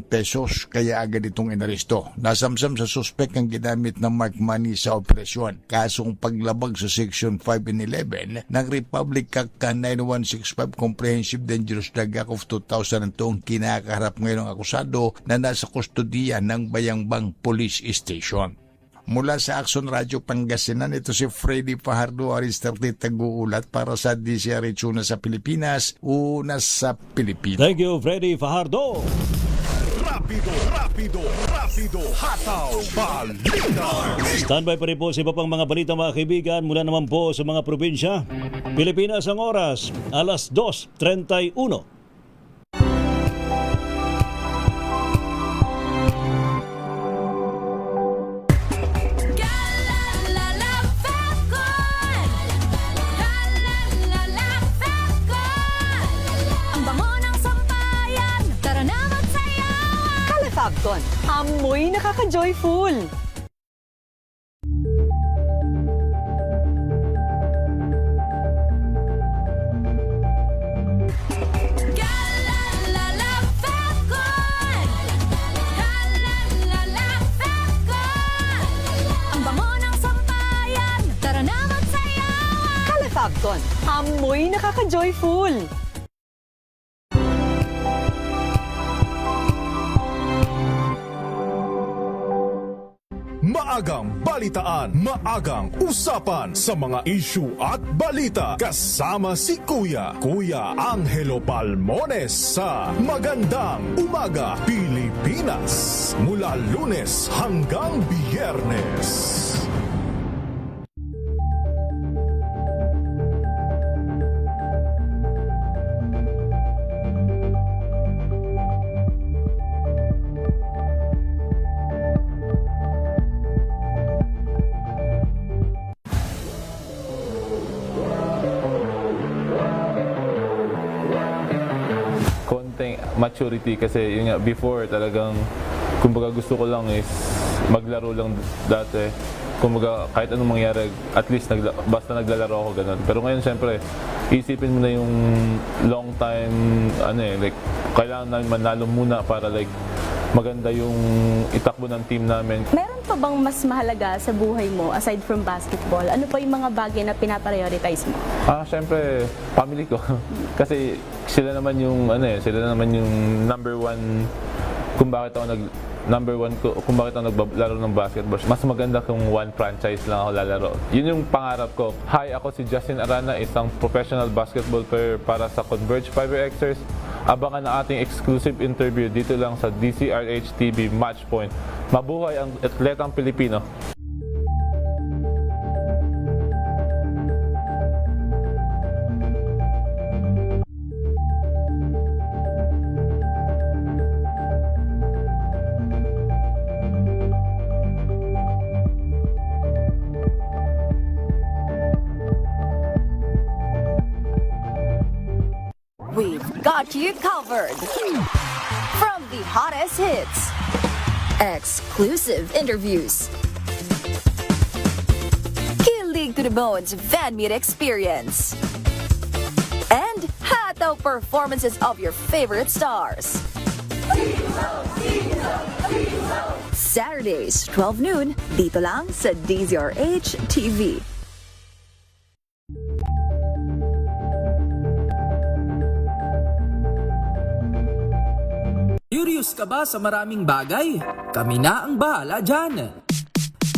pesos, kaya agad itong inaresto. Nasamsam sa suspect ang ginamit ng marked money sa operasyon. Kasong paglabag sa Section 5 and 11 ng Republic Act 9165 Comprehensive Dangerous Drug Act of 2002 ang kinakaharap ngayon ang akusado na nasa kustodiya ng Bayangbang Police Station. Mula sa Action Radio Pangasinan, ito si Freddy Fajardo, Aristarte Taguulat para sa DZRH, una sa Pilipinas, una sa Pilipinas. Thank you, Freddy Fajardo. Rapido, hataw, balita. Standby pa rin po sa iba pang mga balita, mga kaibigan, mula naman po sa mga probinsya. Pilipinas ang oras, alas 2:31. Fabcon, amoy nakaka-joyful. Ang bango ng sampayan, tara na magsayawan. Fabcon, amoy nakaka-joyful. Maagang balitaan, maagang usapan sa mga issue at balita. Kasama si Kuya Angelo Palmones sa Magandang Umaga Pilipinas. Mula Lunes hanggang Biyernes. Maturity kasi yun nga, before talagang kumbaga gusto ko lang is maglaro lang dati, kumbaga kahit anong mangyari at least basta naglalaro ako ganun. Pero ngayon syempre isipin mo na yung long time like kailangan namin manalo muna para like maganda yung itakbo ng team namin. Meron pa bang mas mahalaga sa buhay mo aside from basketball? Ano pa yung mga bagay na pinaprioritize mo? Syempre family ko. Kasi sila naman yung number one kung bakit ako naglalaro ng basketball. Mas maganda kung one franchise lang ako lalaro. Yun yung pangarap ko. Hi, ako si Justin Arana, isang professional basketball player para sa Converge Fiberxers. Abangan ang ating exclusive interview dito lang sa DZRH TV Matchpoint. Mabuhay ang atletang Pilipino. We've got got you covered. From the hottest hits, exclusive interviews, kilig to the bones fan meet experience, and hataw performances of your favorite stars. Saturdays, 12 noon, dito lang sa DZRH TV. Curious ka ba sa maraming bagay? Kami na ang bahala dyan.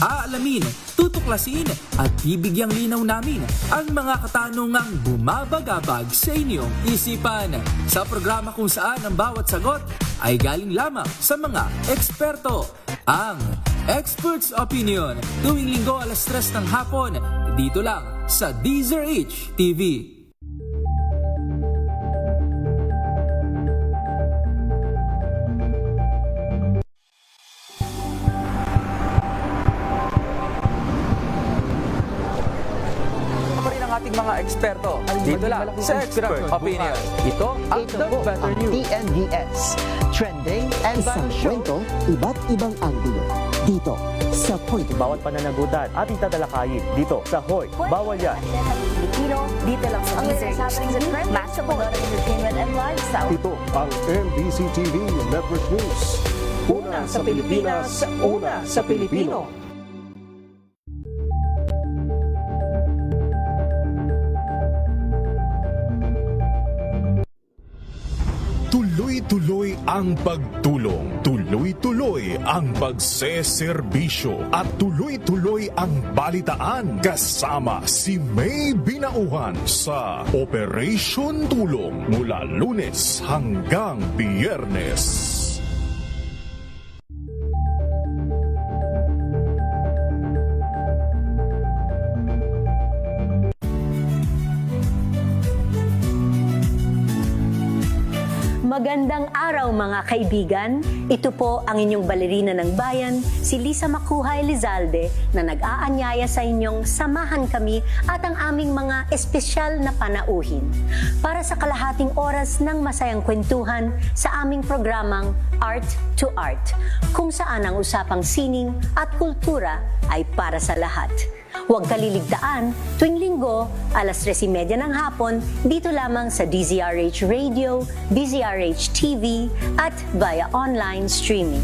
Aalamin, tutuklasin at bibigyang linaw namin ang mga katanungang bumabagabag sa inyong isipan. Sa programa kung saan ang bawat sagot ay galing lamang sa mga eksperto. Ang Expert's Opinion, tuwing linggo alas 3 ng hapon, dito lang sa DZRH TV. Ating mga eksperto dito lang sa Expert Opinion. Ito ang The Better News. TNDS, trending and isang kwento, iba't ibang anggulo. Dito sa Point. Bawat pananagutan ating tatalakayin dito sa Hoy, Bawal Yan. Filipino, dito lang sa DZRH TV, match up with entertainment and lifestyle. Ito ang MBC TV Network News. Una sa Pilipinas, una sa Pilipino. Tuloy-tuloy ang pagtulong, tuloy-tuloy ang pagseserbisyo at tuloy-tuloy ang balitaan kasama si May Binauhan sa Operation Tulong mula Lunes hanggang Biyernes. Magandang araw mga kaibigan. Ito po ang inyong balerina ng bayan, si Lisa Macuhay Lizalde, na nag-aanyaya sa inyong samahan kami at ang aming mga espesyal na panauhin para sa kalahating oras ng masayang kwentuhan sa aming programang Art to Art, kung saan ang usapang sining at kultura ay para sa lahat. Huwag kaliligtaan, tuwing linggo, alas 3:30 ng hapon, dito lamang sa DZRH Radio, DZRH TV, at via online streaming.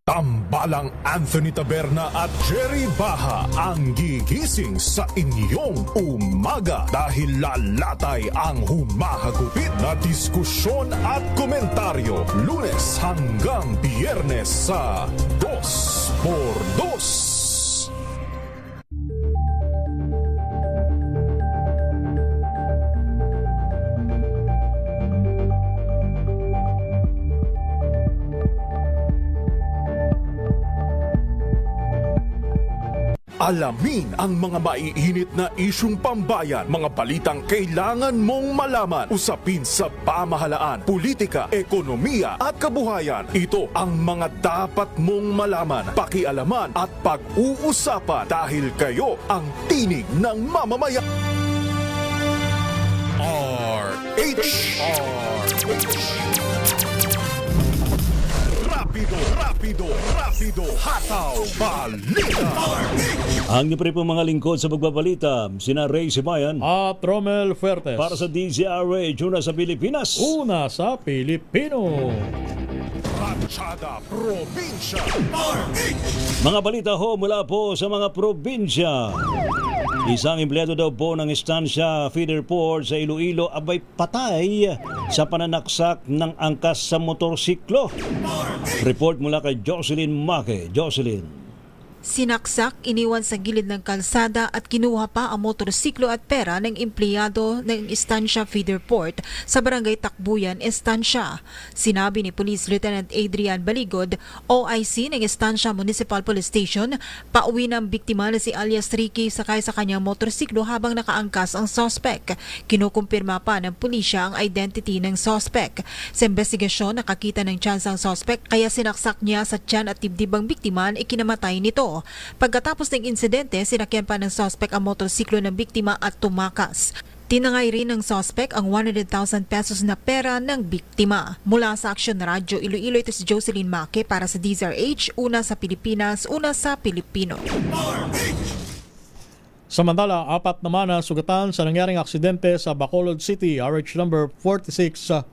Tambalang Anthony Taberna at Jerry Baha ang gigising sa inyong umaga dahil lalatay ang humahagupit na diskusyon at komentaryo Lunes hanggang Biyernes sa 2x2. Alamin ang mga maiinit na isyung pambayan, mga balitang kailangan mong malaman, usapin sa pamahalaan, politika, ekonomiya at kabuhayan. Ito ang mga dapat mong malaman, pakialaman at pag-uusapan dahil kayo ang tinig ng mamamayan. RH. Rapido, hataw, balita. Ang niyo po mga lingkod sa pagbabalita, sina Ray Sibayan at Romel Fuertes. Para sa DZRH, una sa Pilipinas. Una sa Pilipino. Ranchada, Probinsya. Mga balita ho mula po sa mga probinsya. Isang empleyado daw po ng Estancia Feeder Port sa Iloilo abay patay sa pananaksak ng angkas sa motorsiklo. Report mula kay Jocelyn Maque. Jocelyn. Sinaksak, iniwan sa gilid ng kalsada at kinuha pa ang motorsiklo at pera ng empleyado ng Estancia Feeder Port sa Barangay Takbuyan, Estancia. Sinabi ni Police Lieutenant Adrian Baligod, OIC ng Estancia Municipal Police Station, pauwi ng biktima na si alias Ricky sakay sa kanyang motorsiklo habang nakaangkas ang sospek. Kinukumpirma pa ng pulisya ang identity ng sospek. Sa investigasyon, nakakita ng tsansa ang sospek kaya sinaksak niya sa tiyan at dibdib ang biktima na ikinamatay nito. Pagkatapos ng insidente, sinakyan pa ng sospek ang motorsiklo ng biktima at tumakas. Tinangay rin ng sospek ang 100,000 pesos na pera ng biktima. Mula sa Aksyon Radyo Iloilo, ito si Jocelyn Maque para sa DZRH, una sa Pilipinas, una sa Pilipino. Samantala, 4 naman ang sugatan sa nangyaring aksidente sa Bacolod City, RH number 46,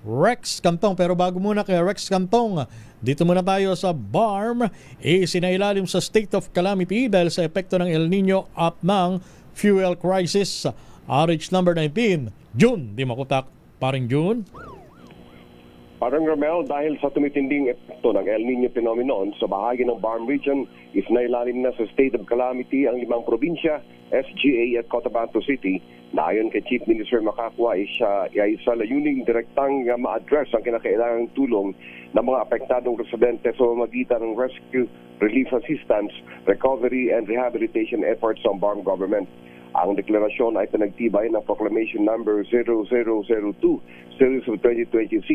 Rex Cantong. Pero bago muna kay Rex Cantong, dito muna tayo sa BARM. Isinailalim sa state of calamity dahil sa epekto ng El Nino at ng fuel crisis. RH number 19, June Di Makutak. Paring June. Parang Romel, dahil sa tumitinding epekto ng El Nino phenomenon sa bahagi ng BARM region, isinailalim na sa state of calamity ang 5 probinsya, SGA at Cotabato City, na ayon kay Chief Minister Macacua ay sa layuning direktang ma-address ang kinakailangang tulong ng mga apektadong residente sa pamamagitan ng rescue, relief assistance, recovery and rehabilitation efforts ng BARM government. Ang deklarasyon ay pinagtibay ng Proclamation Number 0002 Series of 2026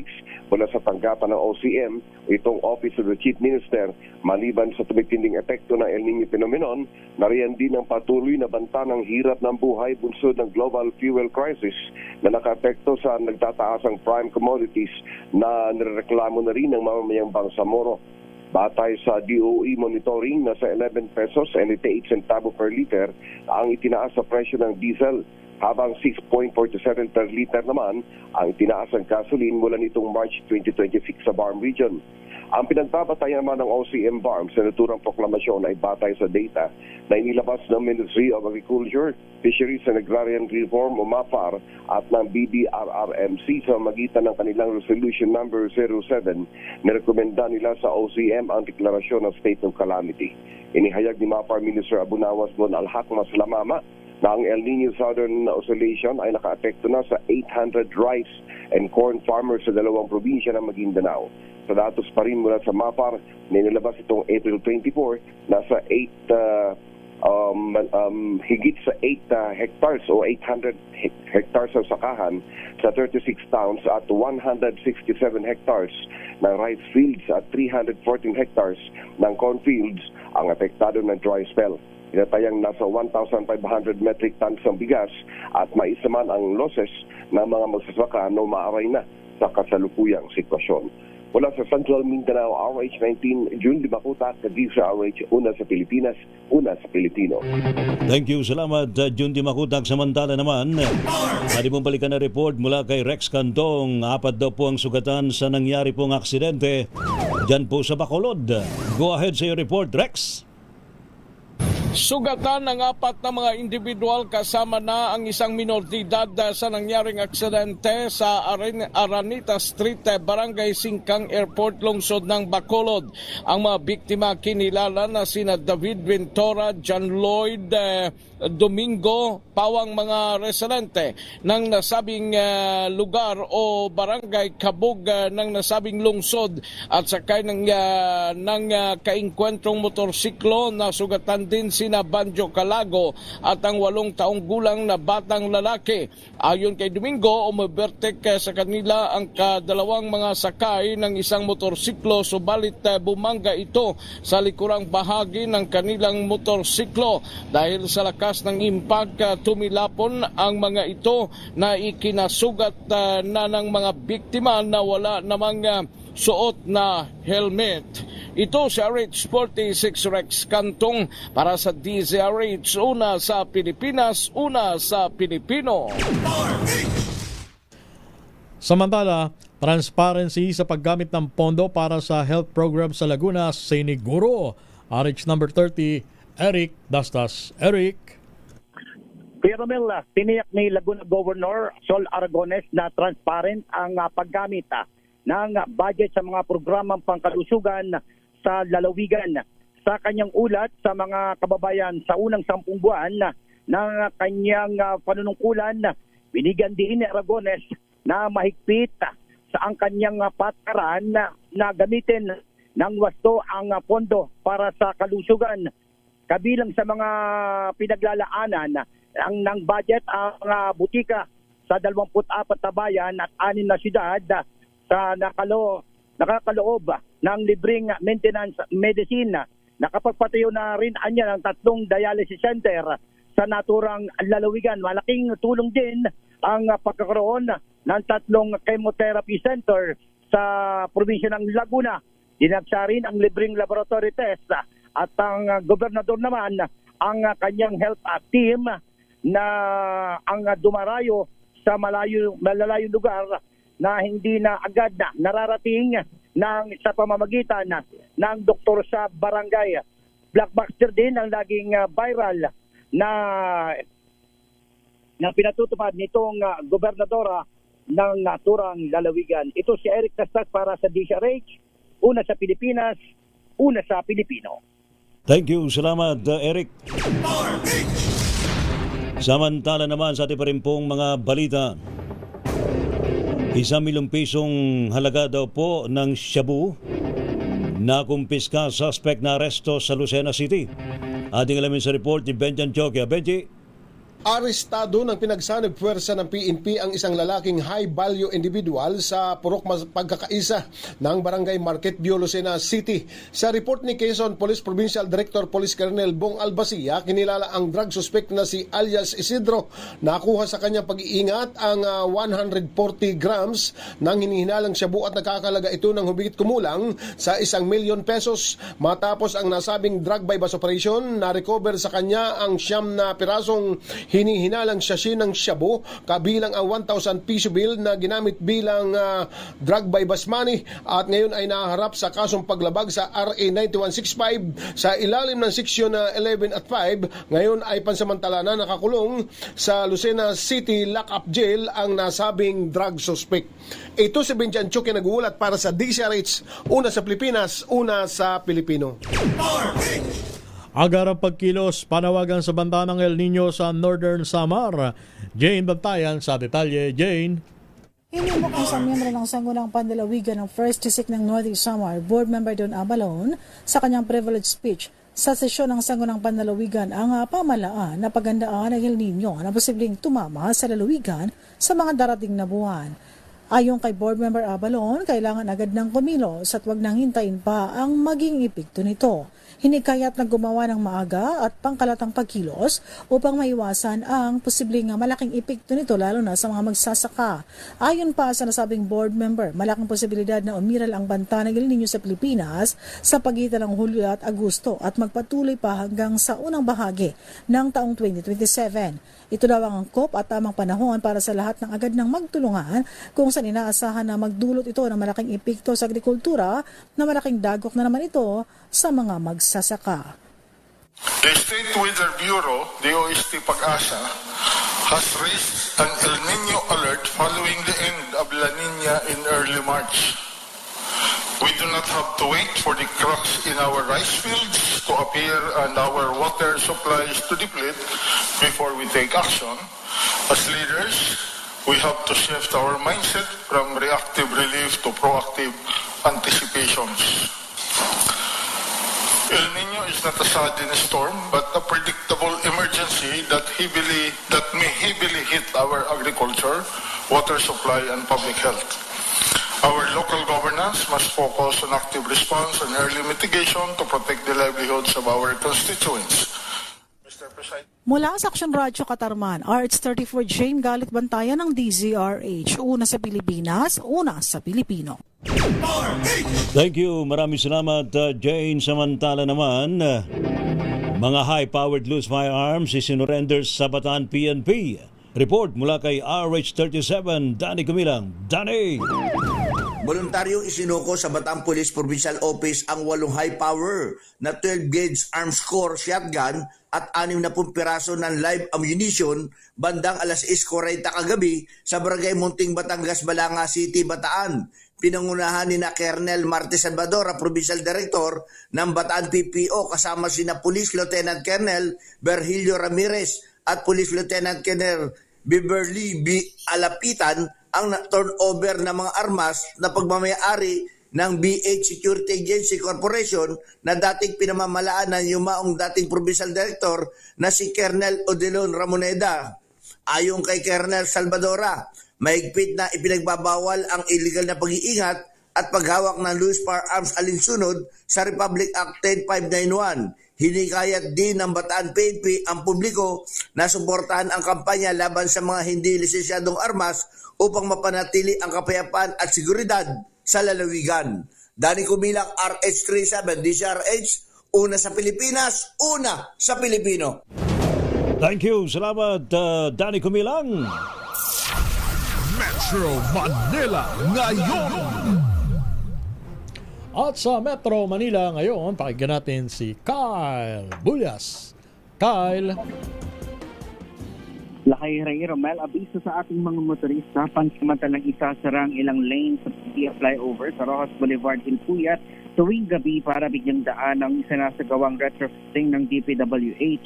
mula sa tanggapan ng OCM, itong Office of the Chief Minister. Maliban sa tumitinding epekto ng El Nino phenomenon, nariyan din ang patuloy na banta ng hirap ng buhay bunsod ng global fuel crisis na nakaapekto sa nagtataasang prime commodities na nireklamo na rin ng mamamayang Bangsamoro. Batay sa DOE monitoring, nasa 11 pesos and 88 centavo per liter ang itinaas sa presyo ng diesel, habang 6.47 per liter naman ang itinaas ng gasoline mula nitong March 2026 sa BARM region. Ang pinagbabatayan naman ng OCM BARM sa naturang proklamasyon ay batay sa data na inilabas ng Ministry of Agriculture, Fisheries and Agrarian Reform o MAFAR at ng BDRRMC sa magitan ng kanilang Resolution Number 07 na rekomenda nila sa OCM ang deklarasyon ng State of Calamity. Inihayag ni MAFAR Minister Abunawas Bon Alhak Maslamama na ang El Nino Southern Oscillation ay nakaapekto na sa 800 rice and corn farmers sa 2 probinsya ng Maguindanao. Sa datos pa rin mula sa MAPAR, nilabas itong April 24, nasa higit sa 8 hectares o 800 hectares ng sakahan sa 36 towns at 167 hectares ng rice fields at 314 hectares ng corn fields ang apektado ng dry spell. Inatayang nasa 1,500 metric tons ng bigas at maisa man ang losses ng mga magsasaka na umaaray na sa kasalukuyang sitwasyon. Mula sa Central Mindanao, RH19, June Di Makutak, DZRH, una sa Pilipinas, una sa Pilipino. Thank you, salamat June Di Makutak. Samantala naman, pwede mong balikan na report mula kay Rex Cantong. 4 daw po ang sugatan sa nangyari pong aksidente dyan po sa Bacolod. Go ahead sa iyo report, Rex. Sugatan ng 4 na mga individual kasama na ang isang minor de edad sa nangyaring aksidente sa Aranita Street, Barangay Singkang Airport, lungsod ng Bacolod. Ang mga biktima kinilala na sina David Ventura, John Lloyd Domingo, pawang mga residente ng nasabing lugar o barangay Kabug ng nasabing lungsod at sakay ng kaengkwentrong motorsiklo na sugatan din sina Banjo Calago at ang 8 taong gulang na batang lalaki. Ayon kay Domingo, umabertek sa kanila ang kadalawang mga sakay ng isang motorsiklo, subalit bumangga ito sa likurang bahagi ng kanilang motorsiklo. Dahil sa lakas ng impact, tumilapon ang mga ito na ikinasugat na ng mga biktima na wala namang suot na helmet. Ito si RH46 Rex Cantong para sa DZRH, una sa Pilipinas, una sa Pilipino. Samantala, transparency sa paggamit ng pondo para sa health program sa Laguna, siniguro. RH number 30, Eric Dastas. Eric. Kuya Romel, tiniyak ni Laguna Governor Sol Aragones na transparent ang paggamit ng budget sa mga programang pangkalusugan sa lalawigan. sa kanyang ulat sa mga kababayan sa unang 10 buwan ng kanyang panunungkulan, binigyan din ni Aragones na mahigpit sa ang kanyang patakaran na gamitin ng wasto ang pondo para sa kalusugan. Kabilang sa mga pinaglalaanan ng budget ang butika sa 24 na bayan at 6 na siyudad sa nakakaloob ng libreng maintenance medicine. Nakapagpatayo na rin anya ng 3 dialysis center sa naturang lalawigan. Malaking tulong din ang pagkakaroon ng 3 chemotherapy center sa probinsya ng Laguna. Dinagsa rin ang libreng laboratory test at ang gobernador naman ang kanyang health team na ang dumarayo sa malalayong lugar na hindi na agad na nararating sa pamamagitan ng doktor sa barangay. Blockbuster din ang laging viral na pinatutupad nitong gobernadora ng naturang lalawigan. Ito si Eric Tastas para sa DZRH, una sa Pilipinas, una sa Pilipino. Thank you. Salamat, Eric. Samantala naman sa ating pa rin pong mga balita, 1 milyong pisong halaga daw po ng shabu na kumpiska suspect na aresto sa Lucena City. Ating alamin sa report ni Benjan Jokia. Benji. Arestado ng pinagsanib puwersa ng PNP ang isang lalaking high-value individual sa purok pagkakaisa ng Barangay Market View, Lucena City. Sa report ni Quezon Police Provincial Director Police Colonel Bong Albasia, kinilala ang drug suspect na si alias Isidro. Nakuha sa kanyang pag-iingat ang 140 grams ng hinihinalang shabu at nakakalaga ito ng humigit kumulang sa 1 milyon pesos. Matapos ang nasabing drug bypass operation, na-recover sa kanya ang 9 na pirasong hinihinalang sachet ng shabu, kabilang ang 1,000 piso bill na ginamit bilang drug bypass money, at ngayon ay naharap sa kasong paglabag sa RA 9165 sa ilalim ng Seksyon 11 at 5. Ngayon ay pansamantala na nakakulong sa Lucena City Lockup Jail ang nasabing drug suspect. Ito si Benjan Chuki nag-uulat para sa DZRH, una sa Pilipinas, una sa Pilipino. Agar ang pagkilos, panawagan sa banta ng El Nino sa Northern Samar. Jane Bantayan sa detalye. Jane. Hinimok ang isang miyembro ng Sangguniang Panlalawigan ng First District ng Northern Samar, Board Member Don Abalon, sa kanyang privilege speech sa sesyon ng Sangguniang Panlalawigan ang pamalaan na paghandaan ng El Nino na posibleng tumama sa lalawigan sa mga darating na buwan. Ayon kay Board Member Abalon, kailangan agad ng kumilos at wag nang hintayin pa ang maging epekto nito. Hinikayat na gumawa ng maaga at pangkalatang pagkilos upang maiwasan ang posibleng malaking epekto nito lalo na sa mga magsasaka. Ayon pa sa nasabing board member, malaking posibilidad na umiral ang banta ng El Nino sa Pilipinas sa pagitan ng Hulyo at Agosto at magpatuloy pa hanggang sa unang bahagi ng taong 2027. Ito daw ang angkop at tamang panahon para sa lahat ng agad ng magtulungan kung saan inaasahan na magdulot ito ng malaking epekto sa agrikultura na malaking dagok na naman ito sa mga magsasaka. The State Weather Bureau, the OST Pag-asa, has raised an El Nino alert following the end of La Nina in early March. We do not have to wait for the cracks in our rice fields to appear and our water supplies to deplete before we take action. As leaders, we have to shift our mindset from reactive relief to proactive anticipations. El Nino is not a sudden storm, but a predictable emergency that may heavily hit our agriculture, water supply, and public health. Our local governance must focus on active response and early mitigation to protect the livelihoods of our constituents. Mula sa Action Radio Katarman, RH34 Jane Galit Bantayan ng DZRH, una sa Pilipinas, una sa Pilipino. Thank you. Maraming salamat, Jane. Samantala naman, mga high-powered loose firearms isinurrender sa Bataan PNP. Report mula kay RH37, Danny Gumilang. Danny! Voluntaryong isinuko sa Bataan Police Provincial Office ang 8 high power na 12 gauge arms core shotgun at 60 piraso ng live ammunition bandang alas 6:40 kagabi sa Barangay Munting Batangas, Balanga City, Bataan. Pinangunahan ni na Colonel Martes Salvador, Provincial Director ng Bataan PPO, kasama sina Police Lieutenant Colonel Virgilio Ramirez at Police Lieutenant Colonel Beverly B. Alapitan ang turnover ng mga armas na pagmamayari ng BH Security Agency Corporation na dating pinamamalaan ng yumaong dating Provincial Director na si Colonel Odilon Ramoneda. Ayon kay Colonel Salvadora, mahigpit na ipinagbabawal ang illegal na pag-iingat at paghawak ng loose firearms alinsunod sa Republic Act 10591. Hinikayat din ng Bataan PNP ang publiko na suportahan ang kampanya laban sa mga hindi lisensyadong armas upang mapanatili ang kapayapaan at seguridad sa lalawigan. Danny Kumilang, RH37, DCRH, una sa Pilipinas, una sa Pilipino. Thank you. Salamat, Danny Kumilang. Metro Manila ngayon. At sa Metro Manila ngayon, pakinggan natin si Kyle Bulyas. Kyle. Lakay Ray Romel, abiso sa ating mga motorista, pansamantalang isasarang ilang lanes sa Pia Flyover sa Rojas Boulevard in Puyat tuwing gabi para bigyang daan ang isinasagawang retrofitting ng DPWH.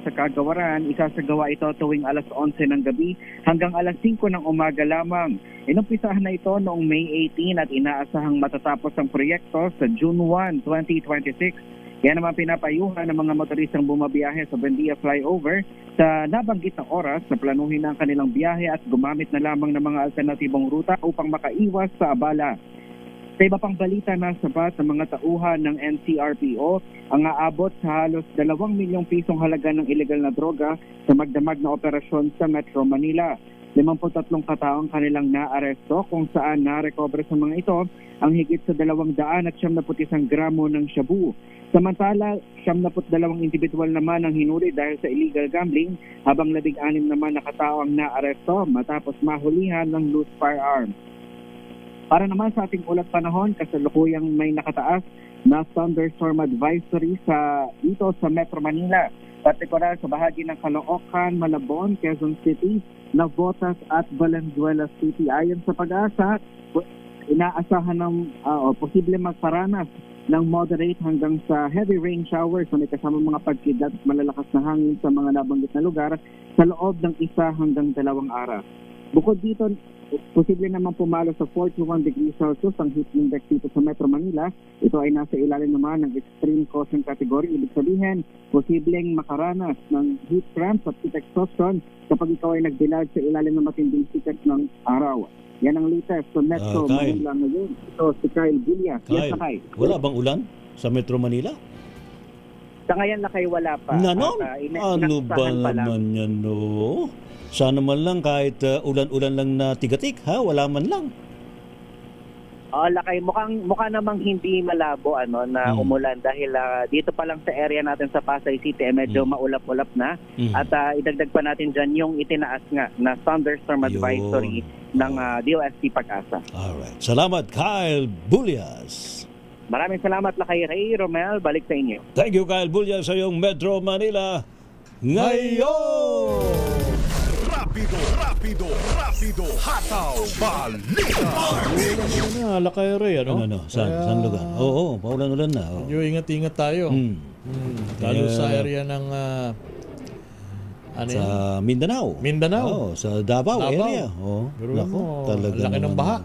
Sa kagawaran, isasagawa ito tuwing alas 11 ng gabi hanggang alas 5 ng umaga lamang. Inumpisahan na ito noong May 18 at inaasahang matatapos ang proyekto sa June 1, 2026. Yan naman pinapayuhan ng mga motoristang bumabiyahe sa Buendia Flyover sa nabanggit na oras na planuhin ang kanilang biyahe at gumamit na lamang ng mga alternatibong ruta upang makaiwas sa abala. Sa iba pang balita, nasabat ng mga tauhan ng NCRPO ang aabot sa halos 2 milyong pisong halaga ng ilegal na droga sa magdamag na operasyon sa Metro Manila. 53 kataong kanilang naaresto kung saan narecover sa mga ito ang higit sa 200 at 71 gramo ng shabu. Samantala, 72 individual naman ang hinuli dahil sa illegal gambling habang 16 naman na katao ang naaresto matapos mahulihan ng loose firearms. Para naman sa ating ulat panahon, kasalukuyang may nakataas na thunderstorm advisory dito sa Metro Manila, partikular sa bahagi ng Caloocan, Malabon, Quezon City, Navotas at Valenzuela City. Ayon sa Pag-asa, inaasahan ng posible magparanas ng moderate hanggang sa heavy rain showers na may kasama mga pagkidlat at malalakas na hangin sa mga nabanggit na lugar sa loob ng 1 hanggang 2 araw. Bukod dito, posible naman pumalo sa 41 degrees Celsius ang heat index dito sa Metro Manila. Ito ay nasa ilalim naman ng extreme caution category. Ibig sabihin, posibleng makaranas ng heat cramps at heat exhaustion kapag ikaw ay nagbilad sa ilalim ng matinding sikat ng araw. Yan ang latest sa Metro Manila ngayon. Ito si Kyle Bulyas. Yes, Kyle. Wala bang ulan sa Metro Manila? Sa ngayon, Lakay, wala pa. Nanon? Ano ba naman yan, no? Sana man lang kahit ulan-ulan lang na tigatik, ha? Wala man lang. Lakay, mukha namang hindi malabo na umulan dahil dito pa lang sa area natin sa Pasay City medyo maulap-ulap na. At idagdag pa natin dyan yung itinaas nga na thunderstorm advisory ng DOST Pag-asa. Alright. Salamat, Kyle Bulyas. Maraming salamat, Lakay Ray Romel. Balik sa inyo. Thank you, Kyle Bulyas, sa iyong Metro Manila ngayon! Rapido, hataw, balita. Lakay Ray, ano? Saan lugar? Oo, paulan-ulan na. Medyo ingat-ingat tayo. Lalo sa area ng sa Mindanao. Mindanao. Sa Davao area. Talaga laki ng baha.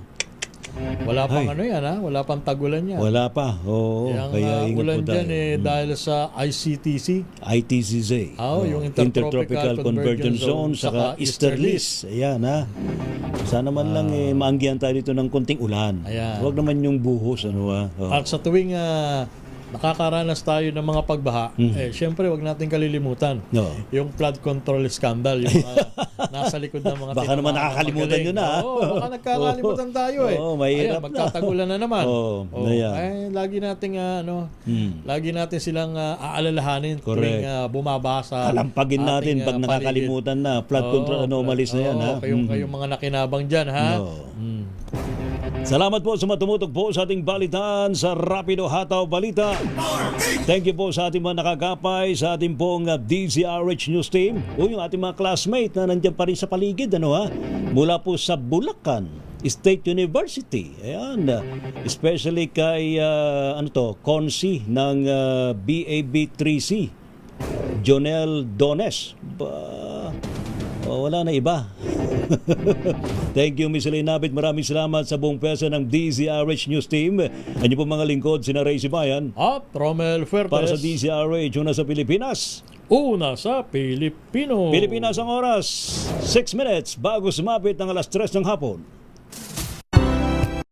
Wala pang wala pang tagulan yan. Wala pa. Kaya ingat ulan po dyan dahil sa ITCZ. Yung Intertropical Convergence Zone saka Easterlies. Ayan, ha. Sana man lang maanggihan tayo dito ng konting ulan. Huwag naman yung buhos. At sa tuwing nakakaranas tayo ng mga pagbaha, syempre wag natin kalilimutan yung flood control scandal, yung nasa likod ng mga baka naman nakakalimutan yun na. Baka nagkakalimutan tayo mahirap magtatagulan na naman. Lagi natin silang aalalahanin tuwing bumabaha sa kalampagin natin pag nakakalimutan na flood control anomalies na yan. Kayong mga nakinabang dyan, ha? Salamat po sa matumutok po sa ating balitaan sa Rapido Hataw Balita. Thank you po sa ating mga nakagapay, sa ating pong DZRH News Team. O yung ating mga classmate na nandiyan pa rin sa paligid, mula po sa Bulacan State University. Ayan, especially kay Consi ng BAB3C, Jonel Dones. Wala na iba. Thank you, Miss Elinabit. Maraming salamat sa buong pesa ng DZRH News Team. Ano po mga lingkod, sina Ray Sibayan at Romel Fuertes. Para sa DZRH, una sa Pilipinas. Una sa Pilipino. Pilipinas ang oras, 6 minutes bago sumapit ng alas 3 ng hapon.